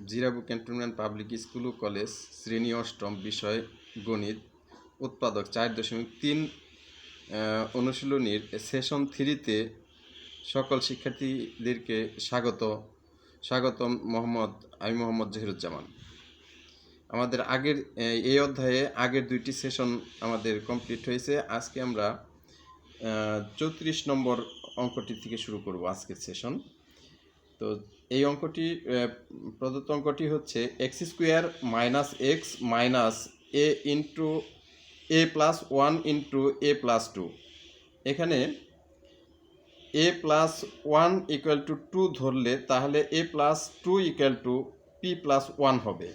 Jirabo cantonment public school ও college শ্রেণী অষ্টম বিষয় গণিত উৎপাদক 4.3 অনুশীলনীর সেশন 3-তে সকল শিক্ষার্থীদেরকে স্বাগতম। আমি মোহাম্মদ জহিরুজ্জামান। আমাদের আগের এই অধ্যায়ে আগের 2টি সেশন আমাদের কমপ্লিট হয়েছে। আজকে আমরা 34 নম্বর অঙ্কটি থেকে শুরু করব আজকের সেশন। তো এই অঙ্কটি প্রদত্ত অঙ্কটি হচ্ছে x² - x - a into a+1 into a+2। এখানে a+1 = 2 ধরলে তাহলে a+2 = p+1 হবে।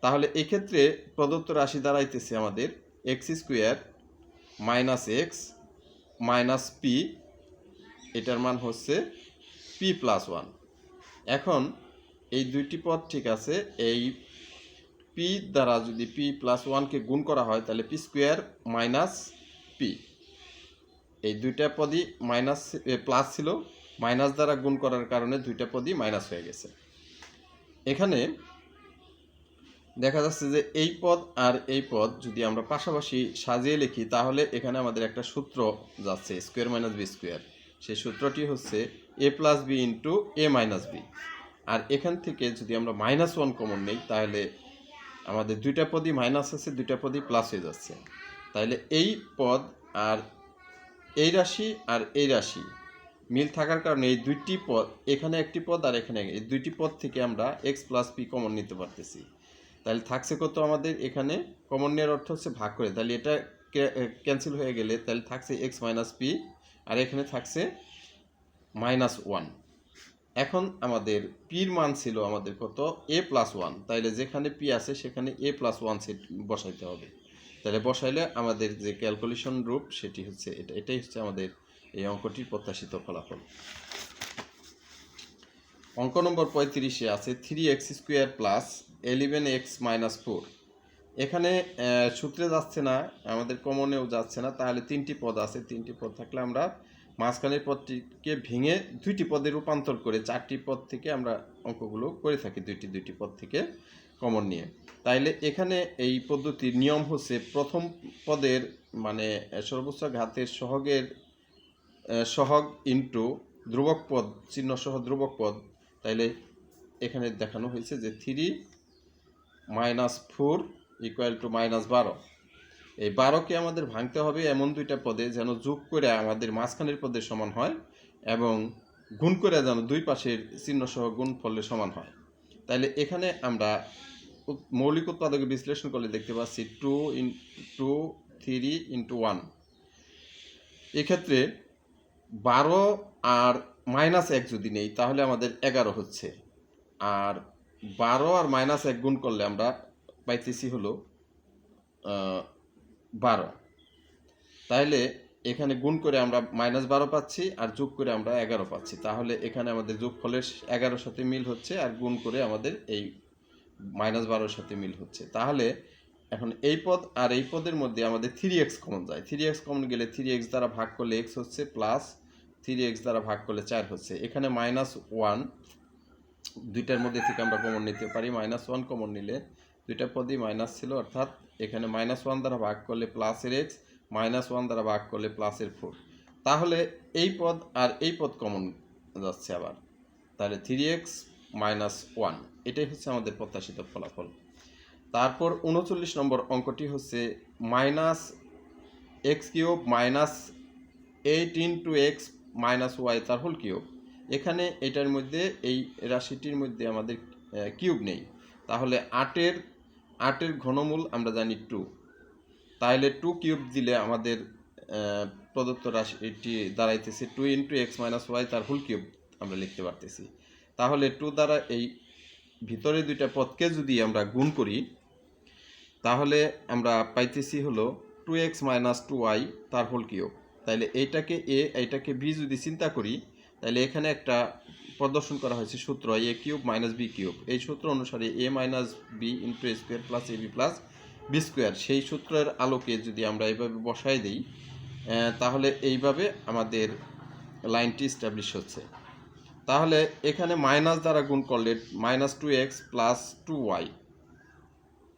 তাহলে এক্ষেত্রে প্রদত্ত রাশি দাঁড়াইতেছে আমাদের x² - x - p, এটার মান হচ্ছে p+1। এখন এই দুইটি পদ ঠিক আছে, এই p দ্বারা যদি p+1কে গুণ করা হয় তাহলে p² - p, এই দুইটা পদই প্লাস ছিল, মাইনাস দ্বারা গুণ করার কারণে দুইটা পদই মাইনাস হয়ে গেছে। এখানে দেখা যাচ্ছে যে এই পদ আর এই পদ যদি আমরা পাশাপাশি সাজিয়ে লিখি তাহলে এখানে আমাদের একটা সূত্র যাচ্ছে স্কোয়ার মাইনাস বি স্কোয়ার। সেই সূত্রটি হচ্ছে a+b ইন্টু a - b। আর এখান থেকে যদি আমরা -1 কমন নেই তাহলে আমাদের দুইটা পদই মাইনাস আছে, দুইটা পদই প্লাস হয়ে যাচ্ছে। তাহলে এই পদ আর এই রাশি আর এই রাশি মিল থাকার কারণে এই দুইটি পদ, এখানে একটি পদ আর এখানে এই দুইটি পদ থেকে আমরা x + p কমন নিতে পারতেছি। তাহলে থাকছে কত আমাদের এখানে, কমন নেওয়ার অর্থ হচ্ছে ভাগ করে, তাহলে এটা ক্যান্সেল হয়ে গেলে তাহলে থাকছে x - p আর এখানে থাকছে -1। এখন আমাদের পির মান ছিল আমাদের কত, a+1, তাইলে যেখানে p আছে সেখানে a+1 সেট বসাইতে হবে। তাহলে বসাইলে আমাদের যে ক্যালকুলেশন রূপ সেটি হচ্ছে এটাই হচ্ছে আমাদের এই অঙ্কটির প্রত্যাশিত ফলাফল। অঙ্ক নম্বর 35-এ আছে 3x² + 11x - 4। এখানে সূত্রে যাচ্ছে না, আমাদের কমনেও যাচ্ছে না, তাহলে তিনটি পদ আছে। তিনটি পদ থাকলে আমরা মাঝখানের পদটিকে ভেঙে দুইটি পদে রূপান্তর করে 4টি পদ থেকে আমরা অঙ্কগুলো করে থাকি দুইটি পদ থেকে কমন নিয়ে। তাইলে এখানে এই পদ্ধতির নিয়ম হচ্ছে প্রথম পদের মানে সর্বোচ্চ ঘাতের সহগ ইন্টু ধ্রুবক পদ, চিহ্ন সহ ধ্রুবক পদ। তাইলে এখানে দেখানো হয়েছে যে 3 - 4 = -12। এই 12কে আমাদের ভাঙতে হবে এমন দুইটা পদে যেন যোগ করে আমাদের মাঝখানের পদের সমান হয় এবং গুণ করে যেন দুই পাশের চিহ্ন সহ গুণফলের সমান হয়। তাইলে এখানে আমরা মৌলিক উৎপাদকে বিশ্লেষণ করলে দেখতে পাচ্ছি 2 × 3 × 1। এক্ষেত্রে 12 আর -1 যদি নেই তাহলে আমাদের 11 হচ্ছে, আর 12 আর -1 গুণ করলে আমরা পাইতেছি হলো 12। তাহলে এখানে গুণ করে আমরা -12 পাচ্ছি আর যোগ করে আমরা 11 পাচ্ছি। তাহলে এখানে আমাদের যোগফলের 11-এর সাথে মিল হচ্ছে আর গুণ করে আমাদের এই -12-এর সাথে মিল হচ্ছে। তাহলে এখন এই পদ আর এই পদের মধ্যে আমাদের 3x কমন যায়। 3x কমন গেলে 3x দ্বারা ভাগ করলে x হচ্ছে, প্লাস 3x দ্বারা ভাগ করলে 4 হচ্ছে। এখানে -1 দুইটার মধ্যে থেকে আমরা কমন নিতে পারি। -1 কমন নিলে দুইটা পদই মাইনাস ছিল, অর্থাৎ এখানে -1 দ্বারা ভাগ করলে প্লাসের x, -1 দ্বারা ভাগ করলে প্লাসের 4। তাহলে এই পদ আর এই পদ কমন যাচ্ছে আবার, তাহলে 3x - 1, এটাই হচ্ছে আমাদের প্রত্যাশিত ফলাফল। তারপর 39 নম্বর অঙ্কটি হচ্ছে -x³ - 8 × x - y তার হোল কিউব। এখানে এটার মধ্যে এই রাশিটির মধ্যে আমাদের কিউব নেই, তাহলে 8-এর ঘনমূল আমরা জানি 2, তাহলে 2 কিউব দিলে আমাদের প্রদত্ত রাশিটি দাঁড়াইতেছে 2 × x - y তার হোল কিউব আমরা লিখতে পারতেছি। তাহলে 2 দ্বারা এই ভিতরে দুইটা পদকে যদি আমরা গুণ করি তাহলে আমরা পাইতেছি হলো 2x - 2y তার হোল কিউব। তাইলে এইটাকে a এইটাকে b যদি চিন্তা করি তাহলে এখানে একটা প্রদর্শন করা হয়েছে সূত্র a³ - b³। এই সূত্র অনুসারে a - b × a² + ab + b², সেই সূত্রের আলোকে যদি আমরা এইভাবে বসাই দিই তাহলে এইভাবে আমাদের লাইনটি এস্টাবলিশ হচ্ছে। তাহলে এখানে মাইনাস দ্বারা গুণ করলে -2x প্লাস 2y,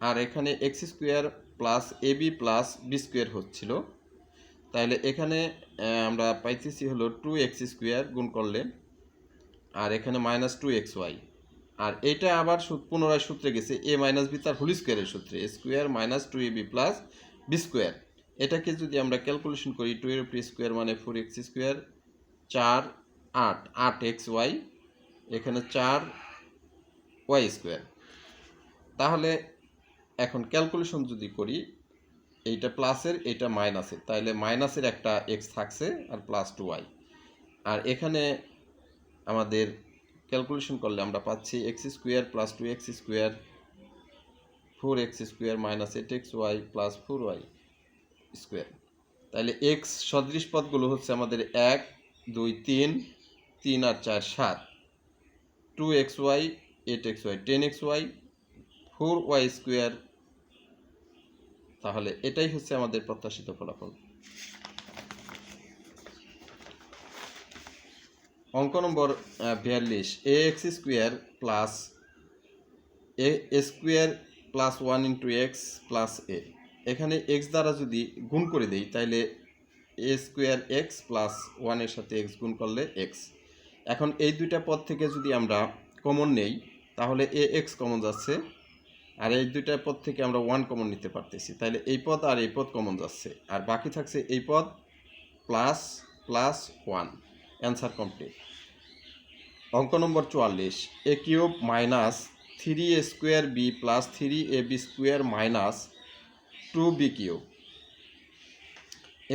আর এখানে x square plus ab plus b square হচ্ছিল। তাহলে এখানে আমরা পাইতেছি হলো 2x² গুণ করলে, আর এখানে -2xy, আর এটা আবার পুনরায় সূত্রে গেছে a মাইনাস বি তার হোল স্কোয়ারের সূত্রে, square minus 2ab plus b square. এটাকে যদি আমরা ক্যালকুলেশন করি, 2 মানে 4x², 4 8 8xy, এখানে 4y²। তাহলে এখন ক্যালকুলেশন যদি করি, এইটা প্লাসের এইটা মাইনাসের, তাইলে মাইনাসের একটা এক্স থাকছে আর প্লাস 2y, আর এখানে আমাদের ক্যালকুলেশন করলে আমরা পাচ্ছি x² plus 2x², 4x² minus 8xy plus 4y²। তাহলে এক্স সদৃশ পদগুলো হচ্ছে আমাদের 1 2 3 3 আর 4 7, 2xy 8xy 10xy 4y²। তাহলে এটাই হচ্ছে আমাদের প্রত্যাশিত ফলাফল। অঙ্ক নম্বর 42, ax² plus a² plus 1 into X plus A. এখানে এক্স দ্বারা যদি গুণ করে দেই, তাহলে a²x প্লাস 1 এর সাথে এক্স গুণ করলে এক্স। এখন এই দুইটা পদ থেকে যদি আমরা কমন নেই, তাহলে ax কমন যাচ্ছে, আর এই দুইটা পদ থেকে আমরা 1 কমন নিতে পারতেছি, তাহলে এই পদ আর এই পদ কমন যাচ্ছে, আর বাকি থাকছে এই পদ প্লাস প্লাস 1। Answer complete. অঙ্ক number 44, a³ minus 3a² b plus 3ab² minus 2b³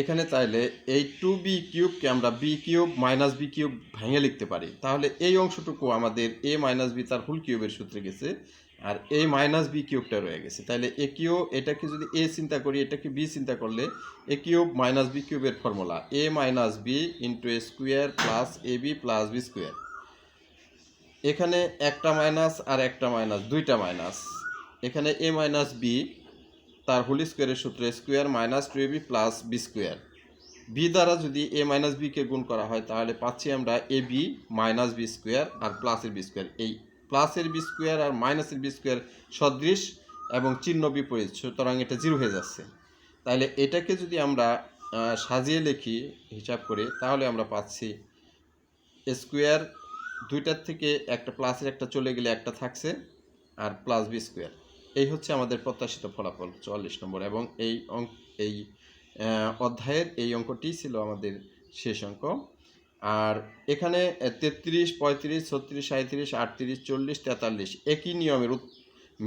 এখানে চাইলে এই 2b³ আমরা b³ মাইনাস b³ ভেঙে লিখতে পারি। তাহলে এই অংশটুকু আমাদের a মাইনাস বি তার হোল কিউবের সূত্রে গেছে, আর a মাইনাস b³ রয়ে গেছে। তাহলে a³ এটাকে যদি a চিন্তা করি, এটাকে b চিন্তা করলে a³ minus b³ formula a minus b into a square plus ab plus b²। এখানে একটা মাইনাস আর একটা মাইনাস, দুইটা মাইনাস। এখানে a মাইনাস বি তার হোল স্কোয়ারের সূত্রে square minus 2ab plus b²। B দ্বারা যদি a মাইনাস বিকে গুণ করা হয়, তাহলে পাচ্ছি আমরা ab মাইনাস b² আর প্লাসের b²। এই প্লাসের b² আর মাইনাসের b² সদৃশ এবং চিহ্ন বিপরীত, সুতরাং এটা 0 হয়ে যাচ্ছে। তাহলে এটাকে যদি আমরা সাজিয়ে লিখি হিসাব করে, তাহলে আমরা পাচ্ছি স্কোয়ার, দুইটার থেকে একটা প্লাসের একটা চলে গেলে একটা থাকছে, আর প্লাস b²। এই হচ্ছে আমাদের প্রত্যাশিত ফলাফল 44 নম্বর, এবং এই অধ্যায়ের এই অঙ্কটি ছিল আমাদের শেষ অঙ্ক। আর এখানে 33 35 36 37 38 40 43 একই নিয়মের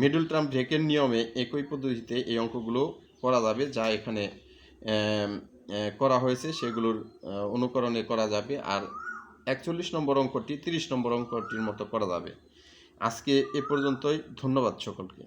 মিডল টার্ম ব্রেকের নিয়মে একই পদ্ধতিতে এই অঙ্কগুলো করা যাবে, যা এখানে করা হয়েছে সেগুলোর অনুকরণে করা যাবে। আর 41 নম্বর অঙ্কটি 30 নম্বর অঙ্কটির মতো করা যাবে। আজকে এ পর্যন্তই। ধন্যবাদ সকলকে।